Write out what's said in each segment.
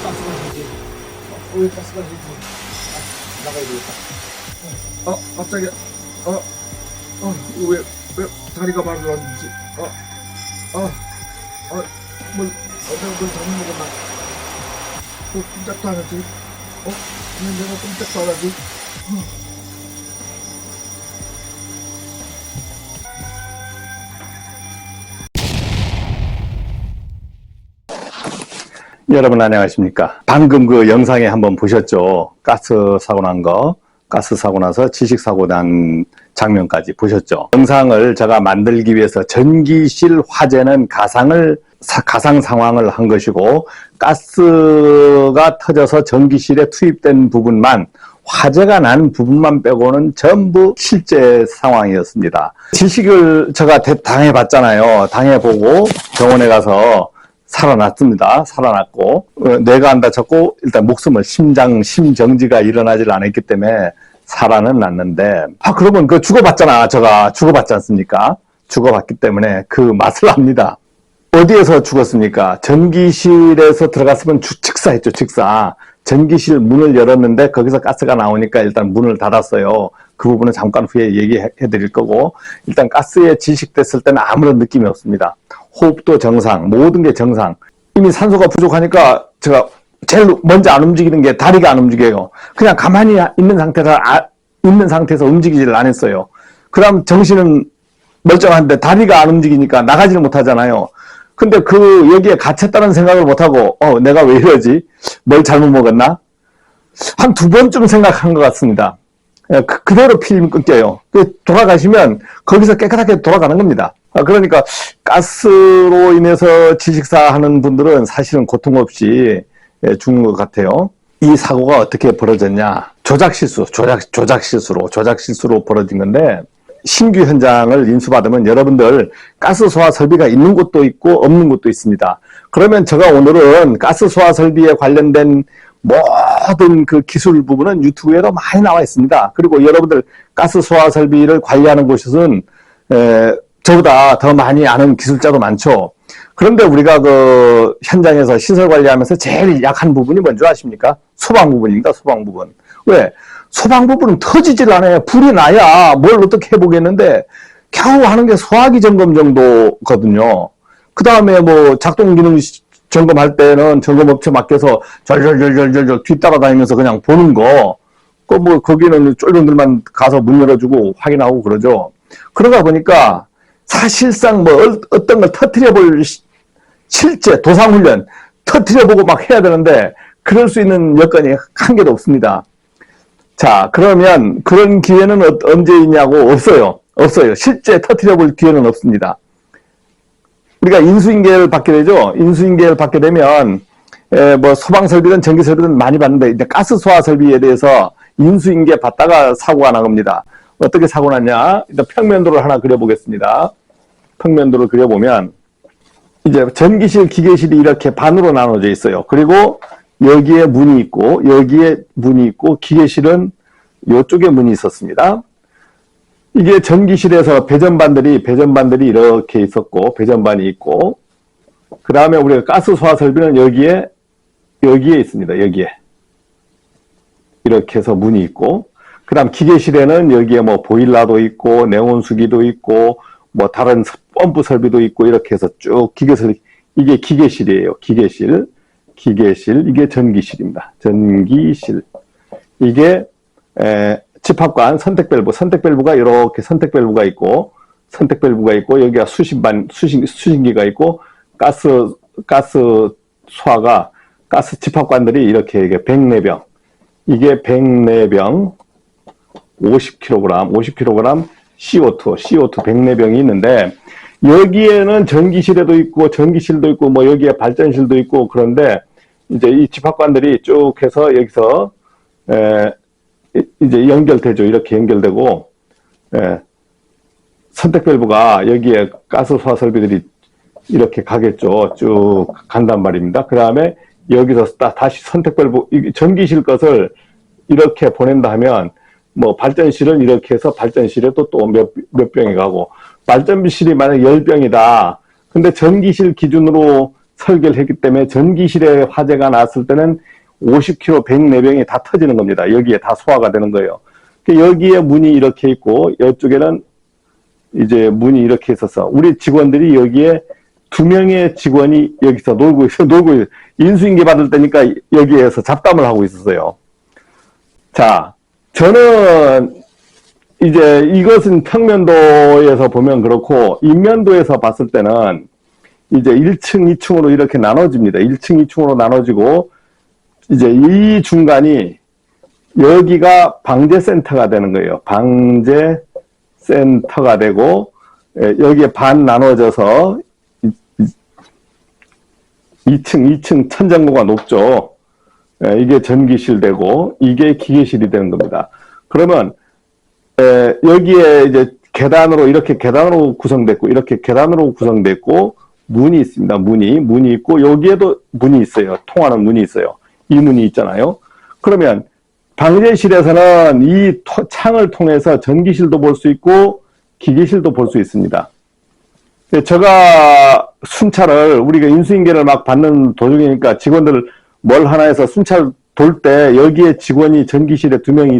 가스가 되지. 왜 가스가 되지? 나가야 되겠다. 갑자기, 왜 다리가 말을 안 되지? 뭘 잘못 먹었나? 꼼짝도 안 하지? 왜 내가 꼼짝도 안 하지? 여러분 안녕하십니까. 방금 그 영상에 한번 보셨죠. 가스 사고 난 거, 가스 사고 나서 지식 사고 난 장면까지 보셨죠. 영상을 제가 만들기 위해서 전기실 화재는 가상 상황을 한 것이고, 가스가 터져서 전기실에 투입된 부분만, 화재가 난 부분만 빼고는 전부 실제 상황이었습니다. 지식을 제가 당해봤잖아요. 당해보고 병원에 가서 살아났습니다. 살아났고, 뇌가 안 다쳤고, 일단 목숨을 심정지가 일어나질 않았기 때문에 살아는 났는데, 그러면 죽어봤잖아. 제가 죽어봤지 않습니까? 죽어봤기 때문에 그 맛을 압니다. 어디에서 죽었습니까? 전기실에서 들어갔으면 직사했죠, 직사. 전기실 문을 열었는데 거기서 가스가 나오니까 일단 문을 닫았어요. 그 부분은 잠깐 후에 얘기해 드릴 거고, 일단 가스에 질식됐을 때는 아무런 느낌이 없습니다. 호흡도 정상, 모든 게 정상. 이미 산소가 부족하니까 제가 제일 먼저 안 움직이는 게 다리가 안 움직여요. 그냥 가만히 있는 상태에서 움직이지를 않았어요. 그럼 정신은 멀쩡한데 다리가 안 움직이니까 나가지를 못하잖아요. 근데 여기에 갇혔다는 생각을 못하고, 내가 왜 이러지? 뭘 잘못 먹었나? 한 2번쯤 생각한 것 같습니다. 그대로 필름 끊겨요. 돌아가시면 거기서 깨끗하게 돌아가는 겁니다. 그러니까 가스로 인해서 질식사하는 분들은 사실은 고통 없이 죽는 것 같아요. 이 사고가 어떻게 벌어졌냐? 조작 실수로 벌어진 건데, 신규 현장을 인수받으면 여러분들 가스 소화 설비가 있는 곳도 있고 없는 곳도 있습니다. 그러면 제가 오늘은 가스 소화 설비에 관련된 모든 그 기술 부분은 유튜브에도 많이 나와 있습니다. 그리고 여러분들 가스 소화 설비를 관리하는 곳은 저보다 더 많이 아는 기술자도 많죠. 그런데 우리가 현장에서 시설 관리하면서 제일 약한 부분이 뭔지 아십니까? 소방 부분입니다. 소방 부분. 왜? 소방 부분은 터지질 않아요. 불이 나야 뭘 어떻게 해보겠는데, 겨우 하는 게 소화기 점검 정도거든요. 그 다음에 작동 기능 점검할 때는 점검업체 맡겨서 절절절절절 뒤따라다니면서 그냥 보는 거, 거기는 쫄병들만 가서 문 열어주고 확인하고 그러죠. 그러다 보니까 사실상 어떤 걸 터트려볼 실제 도상훈련 터트려보고 막 해야 되는데, 그럴 수 있는 여건이 한 개도 없습니다. 자, 그러면 그런 기회는 언제 있냐고? 없어요. 실제 터트려볼 기회는 없습니다. 우리가 인수인계를 받게 되죠. 인수인계를 받게 되면 소방설비든 전기설비든 많이 받는데, 이제 가스 소화 설비에 대해서 인수인계 받다가 사고가 난 겁니다. 어떻게 사고 났냐? 일단 평면도를 하나 그려보겠습니다. 평면도를 그려보면 이제 전기실, 기계실이 이렇게 반으로 나눠져 있어요. 그리고 여기에 문이 있고, 여기에 문이 있고, 기계실은 이쪽에 문이 있었습니다. 이게 전기실에서 배전반들이 이렇게 있었고, 배전반이 있고, 그 다음에 우리가 가스 소화 설비는 여기에 있습니다. 여기에. 이렇게 해서 문이 있고, 그 다음 기계실에는 여기에 보일러도 있고, 냉온수기도 있고, 다른 펌프 설비도 있고, 이렇게 해서 쭉 이게 기계실이에요. 기계실, 이게 전기실입니다. 전기실. 이게, 집합관, 선택밸브가 이렇게 선택밸브가 있고, 여기가 수신기가 있고, 가스 소화가, 가스 집합관들이 이게 104병. 이게 104병, 50kg CO2 104병이 있는데, 여기에는 전기실에도 있고, 전기실도 있고, 여기에 발전실도 있고, 그런데, 이제 이 집합관들이 쭉 해서 여기서, 이제 연결되죠. 이렇게 연결되고, 선택밸브가 여기에 가스 소화 설비들이 이렇게 가겠죠. 쭉 간단 말입니다. 그 다음에 여기서 다시 선택밸브, 전기실 것을 이렇게 보낸다 하면, 발전실은 이렇게 해서 발전실에 또 몇 병이 가고, 발전실이 만약 10병이다. 근데 전기실 기준으로 설계를 했기 때문에 전기실에 화재가 났을 때는 50kg 104병이 다 터지는 겁니다. 여기에 다 소화가 되는 거예요. 여기에 문이 이렇게 있고 이쪽에는 이제 문이 이렇게 있어서 우리 직원들이 여기에 2명의 직원이 여기서 놀고 인수인계 받을 때니까 여기에서 잡담을 하고 있었어요. 자, 저는 이제 이것은 평면도에서 보면 그렇고 인면도에서 봤을 때는 이제 1층, 2층으로 이렇게 나눠집니다. 1층, 2층으로 나눠지고 이제 이 중간이 여기가 방제센터가 되는 거예요. 방제센터가 되고 여기에 반 나눠져서 2층 천장고가 높죠. 이게 전기실 되고 이게 기계실이 되는 겁니다. 그러면 여기에 이제 계단으로 이렇게 계단으로 구성됐고 이렇게 계단으로 구성됐고 문이 있습니다. 문이 있고 여기에도 문이 있어요. 통하는 문이 있어요. 이 문이 있잖아요. 그러면 방제실에서는 이 창을 통해서 전기실도 볼 수 있고 기계실도 볼 수 있습니다. 제가 순찰을 우리가 인수인계를 막 받는 도중이니까 직원들 뭘 하나 해서 순찰 돌 때 여기에 직원이 전기실에 2명이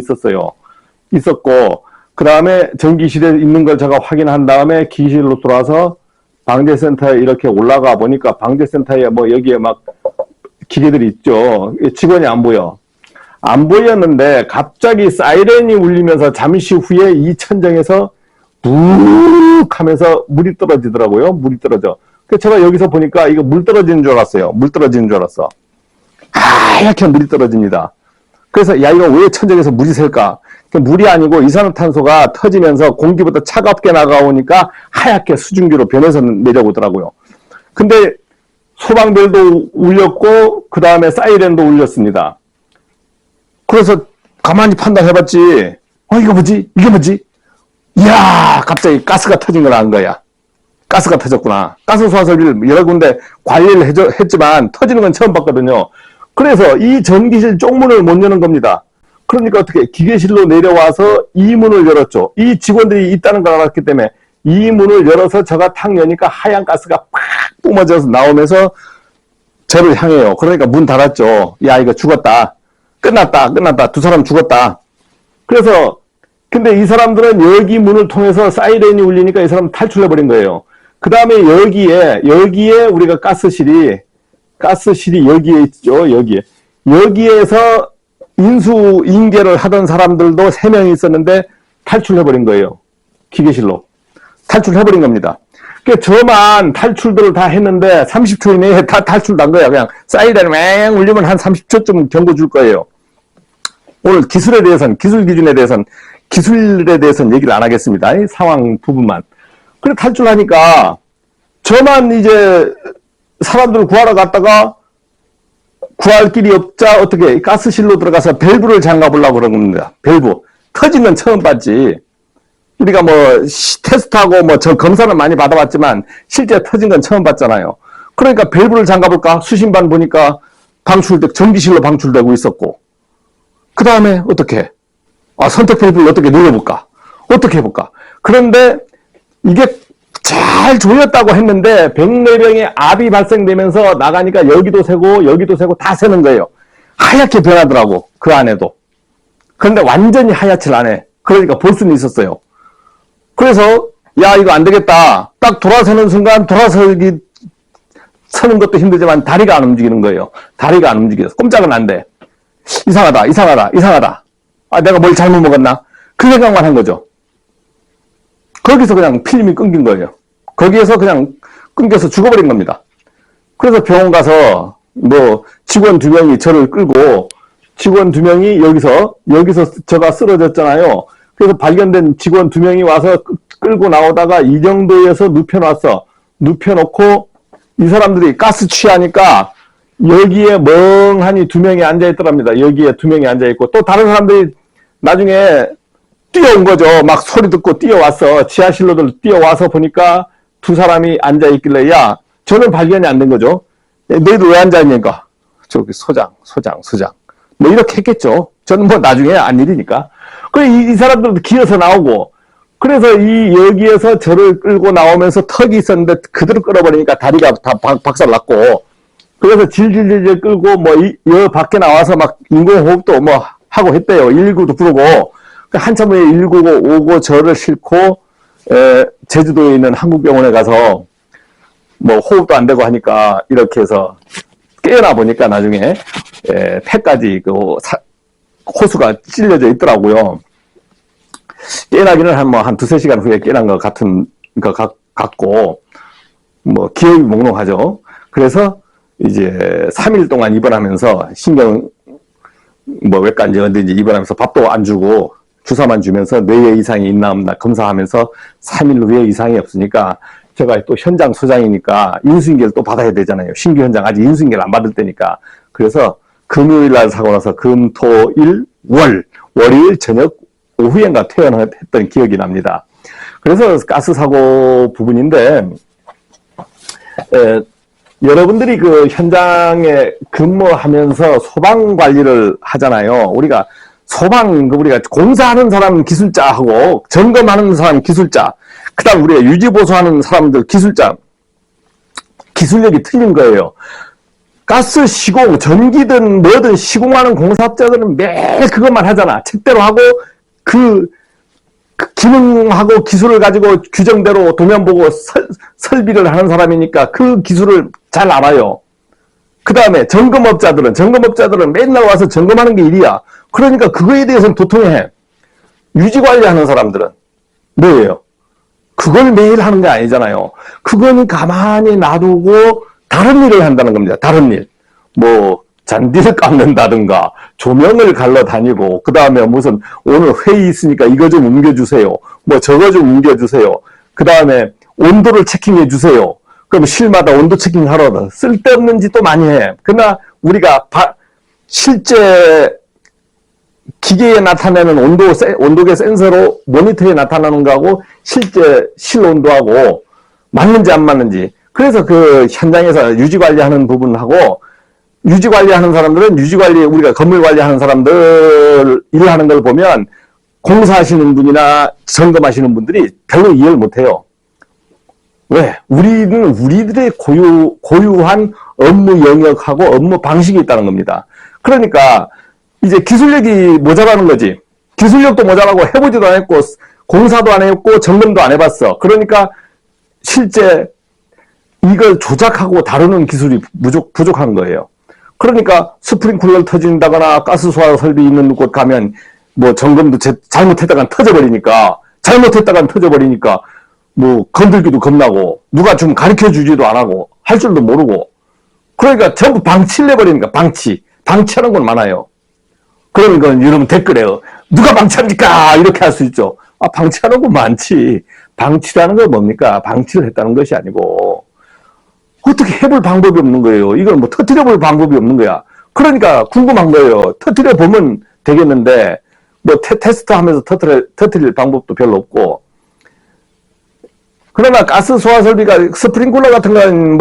있었고 그 다음에 전기실에 있는 걸 제가 확인한 다음에 기계실로 돌아서 방제센터에 이렇게 올라가 보니까 방제센터에 뭐 여기에 막 기계들이 있죠. 직원이 안 보여. 안 보였는데 갑자기 사이렌이 울리면서 잠시 후에 이 천정에서 묵 하면서 물이 떨어지더라고요. 물이 떨어져. 그래서 제가 여기서 보니까 이거 물 떨어지는 줄 알았어요. 물 떨어지는 줄 알았어. 하얗게 물이 떨어집니다. 그래서 야 이거 왜 천정에서 물이 셀까? 물이 아니고 이산화탄소가 터지면서 공기보다 차갑게 나가오니까 하얗게 수증기로 변해서 내려오더라고요. 근데 소방벨도 울렸고 그 다음에 사이렌도 울렸습니다. 그래서 가만히 판단해봤지. 이거 뭐지? 이게 뭐지? 이야 갑자기 가스가 터진 걸 안 거야. 가스가 터졌구나. 가스 소화 설비를 여러 군데 관리를 했지만 터지는 건 처음 봤거든요. 그래서 이 전기실 쪽문을 못 여는 겁니다. 그러니까 어떻게 기계실로 내려와서 이 문을 열었죠. 이 직원들이 있다는 걸 알았기 때문에 이 문을 열어서 제가 탁 여니까 하얀 가스가 팍 뿜어져서 나오면서 저를 향해요. 그러니까 문 닫았죠. 야 이거 죽었다. 끝났다. 2사람 죽었다. 그래서 근데 이 사람들은 여기 문을 통해서 사이렌이 울리니까 이 사람 탈출해버린 거예요. 그 다음에 여기에 우리가 가스실이 여기에 있죠. 여기에서 인수인계를 하던 사람들도 3명이 있었는데 탈출해버린 거예요. 기계실로. 탈출해버린 겁니다. 저만 탈출들을 다 했는데 30초 이내에 다 탈출한 거야. 그냥 사이렌 맹 울리면 한 30초쯤 경고 줄 거예요. 오늘 기술에 대해서는, 기술 기준에 대해서는, 기술에 대해서는 얘기를 안 하겠습니다. 이 상황 부분만. 그래 탈출하니까 저만 이제 사람들을 구하러 갔다가 구할 길이 없자 어떻게 가스실로 들어가서 밸브를 잠가 보려고 그런 겁니다. 밸브. 터진 건 처음 봤지. 우리가 뭐 테스트하고 뭐 저 검사는 많이 받아봤지만 실제 터진 건 처음 봤잖아요. 그러니까 밸브를 잠가 볼까? 수신반 보니까 전기실로 방출되고 있었고. 그 다음에 어떻게? 선택 밸브를 어떻게 눌러볼까? 어떻게 해볼까? 그런데 이게 잘 조였다고 했는데 104병의 압이 발생되면서 나가니까 여기도 새고 다 새는 거예요. 하얗게 변하더라고. 그 안에도. 그런데 완전히 하얗질 않아. 그러니까 볼 수는 있었어요. 그래서 야 이거 안 되겠다. 딱 돌아서는 순간 서는 것도 힘들지만 다리가 안 움직이는 거예요. 다리가 안 움직여서 꼼짝은 안 돼. 이상하다. 내가 뭘 잘못 먹었나? 그 생각만 한 거죠. 거기서 그냥 필름이 끊긴 거예요. 거기에서 그냥 끊겨서 죽어버린 겁니다. 그래서 병원 가서 뭐 직원 2명이 저를 끌고 직원 2명이 여기서 제가 쓰러졌잖아요. 그래서 발견된 직원 2명이 와서 끌고 나오다가 이 정도에서 눕혀놨어. 눕혀놓고 이 사람들이 가스 취하니까 여기에 멍하니 2명이 앉아있더랍니다. 여기에 2명이 앉아있고 또 다른 사람들이 나중에 뛰어온 거죠. 막 소리 듣고 뛰어왔어. 지하실로들 뛰어와서 보니까 2사람이 앉아있길래 야 저는 발견이 안 된 거죠. 너희들 왜 앉아있냐니까 저기 소장 뭐 이렇게 했겠죠. 저는 뭐 나중에 안 일이니까. 그래 이 사람들도 기어서 나오고 그래서 여기에서 저를 끌고 나오면서 턱이 있었는데 그대로 끌어버리니까 다리가 다 박살났고, 그래서 질질질질 끌고 여 밖에 나와서 막 인공호흡도 하고 했대요. 119도 부르고. 한참 후에 119가 오고 저를 싣고 제주도에 있는 한국병원에 가서 호흡도 안 되고 하니까 이렇게 해서 깨어나 보니까 나중에 폐까지 호수가 찔려져 있더라고요. 깨어나기는 한 두세 시간 후에 깨어난 것 같고, 기억이 몽롱하죠. 그래서 이제 3일 동안 입원하면서 외과인지 어딘지 입원하면서 밥도 안 주고 주사만 주면서 뇌에 이상이 있나 없나 검사하면서 3일 후에 이상이 없으니까 제가 또 현장 소장이니까 인수인계를 또 받아야 되잖아요. 신규 현장 아직 인수인계를 안 받을 때니까. 그래서 금요일 날 사고 나서 금, 토, 일, 월요일 저녁 오후엔가 퇴원했던 기억이 납니다. 그래서 가스 사고 부분인데, 여러분들이 그 현장에 근무하면서 소방 관리를 하잖아요. 우리가 우리가 공사하는 사람 기술자하고 점검하는 사람 기술자, 그 다음 우리가 유지보수하는 사람들 기술자, 기술력이 틀린 거예요. 가스 시공, 전기든 뭐든 시공하는 공사업자들은 매일 그것만 하잖아. 책대로 하고 그 기능하고 기술을 가지고 규정대로 도면 보고 설비를 하는 사람이니까 그 기술을 잘 알아요. 그 다음에 점검업자들은 맨날 와서 점검하는 게 일이야. 그러니까 그거에 대해서는 도통해. 유지관리하는 사람들은 뭐예요? 그걸 매일 하는 게 아니잖아요. 그거는 가만히 놔두고 다른 일을 한다는 겁니다. 다른 일. 잔디를 깎는다든가 조명을 갈러 다니고, 그 다음에 무슨 오늘 회의 있으니까 이거 좀 옮겨주세요. 저거 좀 옮겨주세요. 그 다음에 온도를 체킹해 주세요. 그럼 실마다 온도 체킹하러 쓸데없는 짓도 많이 해. 그러나 우리가 실제 기계에 나타내는 온도계 센서로 모니터에 나타나는 거하고 실제 실온도하고 맞는지 안 맞는지. 그래서 그 현장에서 유지관리하는 부분하고, 유지관리하는 사람들은 우리가 건물관리하는 사람들 일하는 걸 보면 공사하시는 분이나 점검하시는 분들이 별로 이해를 못해요. 왜? 우리는 우리들의 고유한 업무 영역하고 업무 방식이 있다는 겁니다. 그러니까 이제 기술력이 모자라는 거지. 기술력도 모자라고 해보지도 안 했고 공사도 안 했고 점검도 안 해봤어. 그러니까 실제 이걸 조작하고 다루는 기술이 부족한 거예요. 그러니까 스프링클러를 터진다거나 가스 소화 설비 있는 곳 가면 점검도 잘못했다간 터져버리니까 건들기도 겁나고 누가 좀 가르쳐 주지도 안 하고 할 줄도 모르고, 그러니까 전부 방치를 내버리니까 방치하는 건 많아요. 그러니까 여러분 댓글에 누가 방치합니까? 이렇게 할 수 있죠. 방치하는 건 많지. 방치라는 건 뭡니까? 방치를 했다는 것이 아니고 어떻게 해볼 방법이 없는 거예요. 이걸 터뜨려볼 방법이 없는 거야. 그러니까 궁금한 거예요. 터뜨려 보면 되겠는데 테스트 하면서 터뜨릴 방법도 별로 없고. 그러나 가스 소화 설비가 스프링클러 같은 건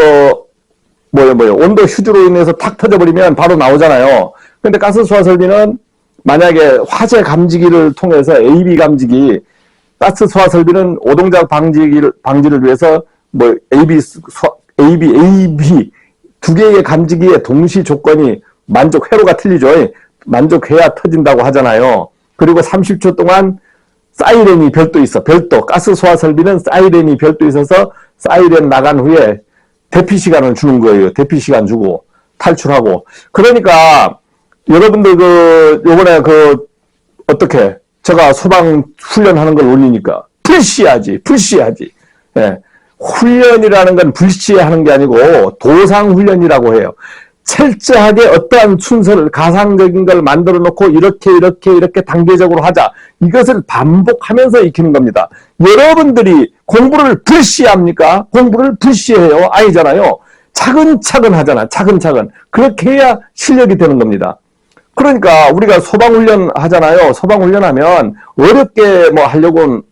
온도 휴지로 인해서 탁 터져버리면 바로 나오잖아요. 근데 가스 소화 설비는 만약에 화재 감지기를 통해서 AB 감지기, 가스 소화 설비는 오동작 방지를 위해서 AB 두 개의 감지기의 동시 조건이 회로가 틀리죠. 만족해야 터진다고 하잖아요. 그리고 30초 동안 사이렌이 별도 있어. 가스 소화 설비는 사이렌이 별도 있어서 사이렌 나간 후에 대피 시간을 주는 거예요. 대피 시간 주고 탈출하고. 그러니까 여러분들 요번에 어떻게 제가 소방 훈련하는 걸 올리니까 불시하지. 예. 훈련이라는 건 불시하는 게 아니고 도상훈련이라고 해요. 철저하게 어떠한 순서를 가상적인 걸 만들어 놓고 이렇게 단계적으로 하자. 이것을 반복하면서 익히는 겁니다. 여러분들이 공부를 불시합니까? 공부를 불시해요? 아니잖아요. 차근차근 하잖아. 차근차근. 그렇게 해야 실력이 되는 겁니다. 그러니까 우리가 소방훈련 하잖아요. 소방훈련하면 어렵게 하려고는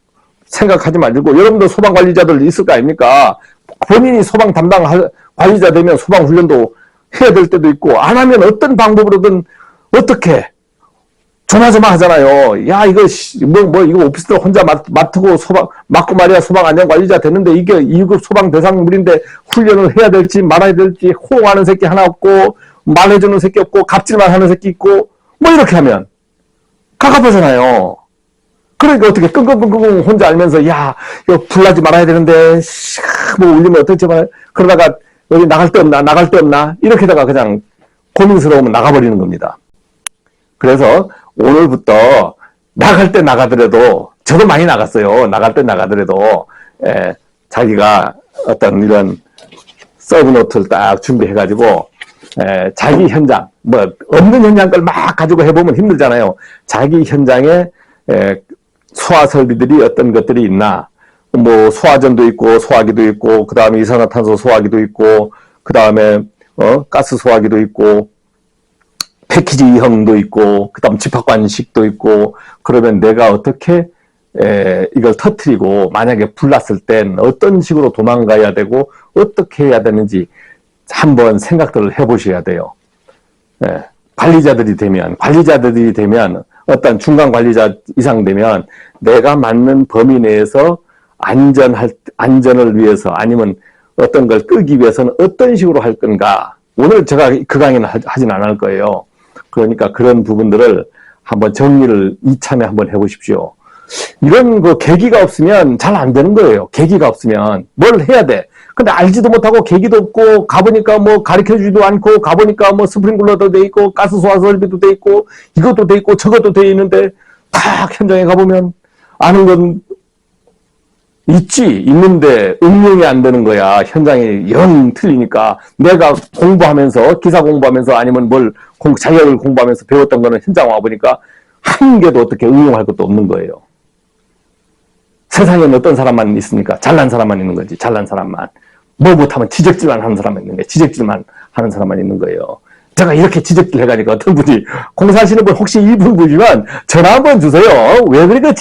생각하지 말고, 여러분도 소방 관리자들 있을 거 아닙니까? 본인이 소방 담당 관리자 되면 소방 훈련도 해야 될 때도 있고, 안 하면 어떤 방법으로든 어떻게 조마조마하잖아요. 야, 이거, 이거 오피스텔 혼자 맡고 맡고 말이야 소방안전관리자 됐는데 이게 2급 소방 대상물인데 훈련을 해야 될지 말아야 될지 호응하는 새끼 하나 없고, 말해주는 새끼 없고, 갑질만 하는 새끼 있고, 뭐 이렇게 하면 갑갑하잖아요. 그러니까 어떻게 끙끙끙끙 혼자 알면서, 야, 이거 불나지 말아야 되는데, 뭐 울리면 어떨지 말, 그러다가 여기 나갈 데 없나? 이렇게다가 그냥 고민스러우면 나가버리는 겁니다. 그래서 오늘부터 나갈 때 나가더라도, 저도 많이 나갔어요. 나갈 때 나가더라도, 자기가 어떤 이런 서브노트를 딱 준비해가지고, 자기 현장, 뭐, 없는 현장 걸 막 가지고 해보면 힘들잖아요. 자기 현장에, 소화 설비들이 어떤 것들이 있나, 뭐, 소화전도 있고, 소화기도 있고, 그 다음에 이산화탄소 소화기도 있고, 그 다음에, 가스 소화기도 있고, 패키지형도 있고, 그 다음 집합관식도 있고, 그러면 내가 어떻게, 이걸 터트리고, 만약에 불났을 땐 어떤 식으로 도망가야 되고, 어떻게 해야 되는지 한번 생각들을 해보셔야 돼요. 관리자들이 되면, 어떤 중간 관리자 이상 되면, 내가 맞는 범위 내에서 안전을 위해서, 아니면 어떤 걸 끄기 위해서는 어떤 식으로 할 건가. 오늘 제가 그 강의는 하진 않을 거예요. 그러니까 그런 부분들을 한번 정리를 이참에 한번 해보십시오. 이런 그 계기가 없으면 잘 안 되는 거예요. 계기가 없으면 뭘 해야 돼. 근데 알지도 못하고 계기도 없고 가보니까 뭐 가르쳐주지도 않고 가보니까 뭐 스프링클러도 돼 있고 가스 소화 설비도 돼 있고 이것도 돼 있고 저것도 돼 있는데 딱 현장에 가보면 아는 건 있는데 응용이 안 되는 거야. 현장이 영 틀리니까. 내가 공부하면서, 기사 공부하면서 아니면 자격을 공부하면서 배웠던 거는 현장 와보니까 한 개도 어떻게 응용할 것도 없는 거예요. 세상에는 어떤 사람만 있습니까? 잘난 사람만 있는 거지. 잘난 사람만. 뭐 못하면 지적질만 하는 사람만 있는 거예요. 지적질만 하는 사람만 있는 거예요. 제가 이렇게 지적질 해가니까 어떤 분이, 공사하시는 분 혹시 이분 보시면 전화 한번 주세요. 왜 그렇게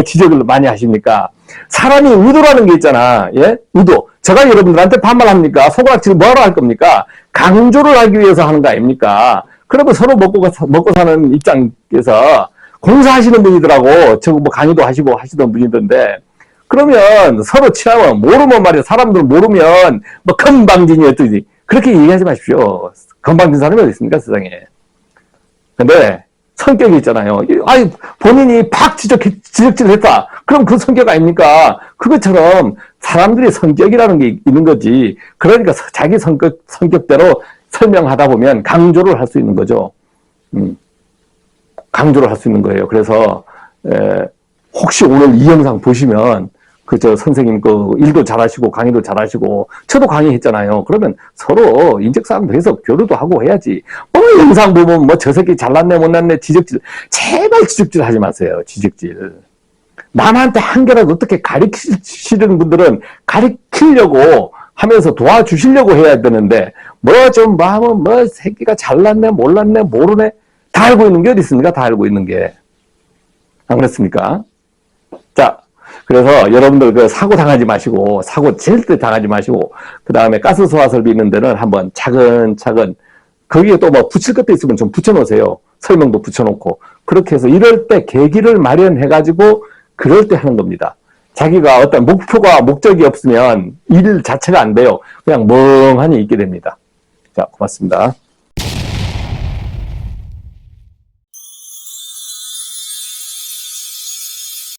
지적을 많이 하십니까? 사람이 의도라는 게 있잖아. 예? 의도. 제가 여러분들한테 반말합니까? 손가락질 뭐하러 할 겁니까? 강조를 하기 위해서 하는 거 아닙니까? 그러면 서로 먹고 사는 입장에서 공사하시는 분이더라고. 저거 뭐 강의도 하시고 하시던 분이던데. 그러면 서로 친하면 모르면 말이야. 사람들 모르면 뭐 건방진이 어떠지. 그렇게 얘기하지 마십시오. 건방진 사람이 어디 있습니까, 세상에. 근데 성격이 있잖아요. 아니, 본인이 팍 지적질을 했다. 그럼 그 성격 아닙니까? 그것처럼 사람들이 성격이라는 게 있는 거지. 그러니까 자기 성격대로 설명하다 보면 강조를 할 수 있는 거죠. 강조를 할 수 있는 거예요. 그래서, 혹시 오늘 이 영상 보시면, 선생님 일도 잘하시고 강의도 잘하시고 저도 강의했잖아요. 그러면 서로 인적사항도 해서 교류도 하고 해야지. 영상 보면 저 새끼 잘났네 못났네 지적질. 제발 지적질 하지 마세요. 지적질. 남한테 한 개라도 어떻게 가르치시는 분들은 가르치려고 하면서 도와주시려고 해야 되는데 새끼가 잘났네 몰랐네 모르네 다 알고 있는 게 어디 있습니까? 다 알고 있는 게. 안 그렇습니까? 자, 그래서 여러분들 사고 당하지 마시고, 사고 절대 당하지 마시고, 그 다음에 가스 소화 설비 있는 데는 한번 차근차근, 거기에 또 붙일 것도 있으면 좀 붙여놓으세요. 설명도 붙여놓고. 그렇게 해서 이럴 때 계기를 마련해가지고, 그럴 때 하는 겁니다. 자기가 어떤 목표가, 목적이 없으면 일 자체가 안 돼요. 그냥 멍하니 있게 됩니다. 자, 고맙습니다.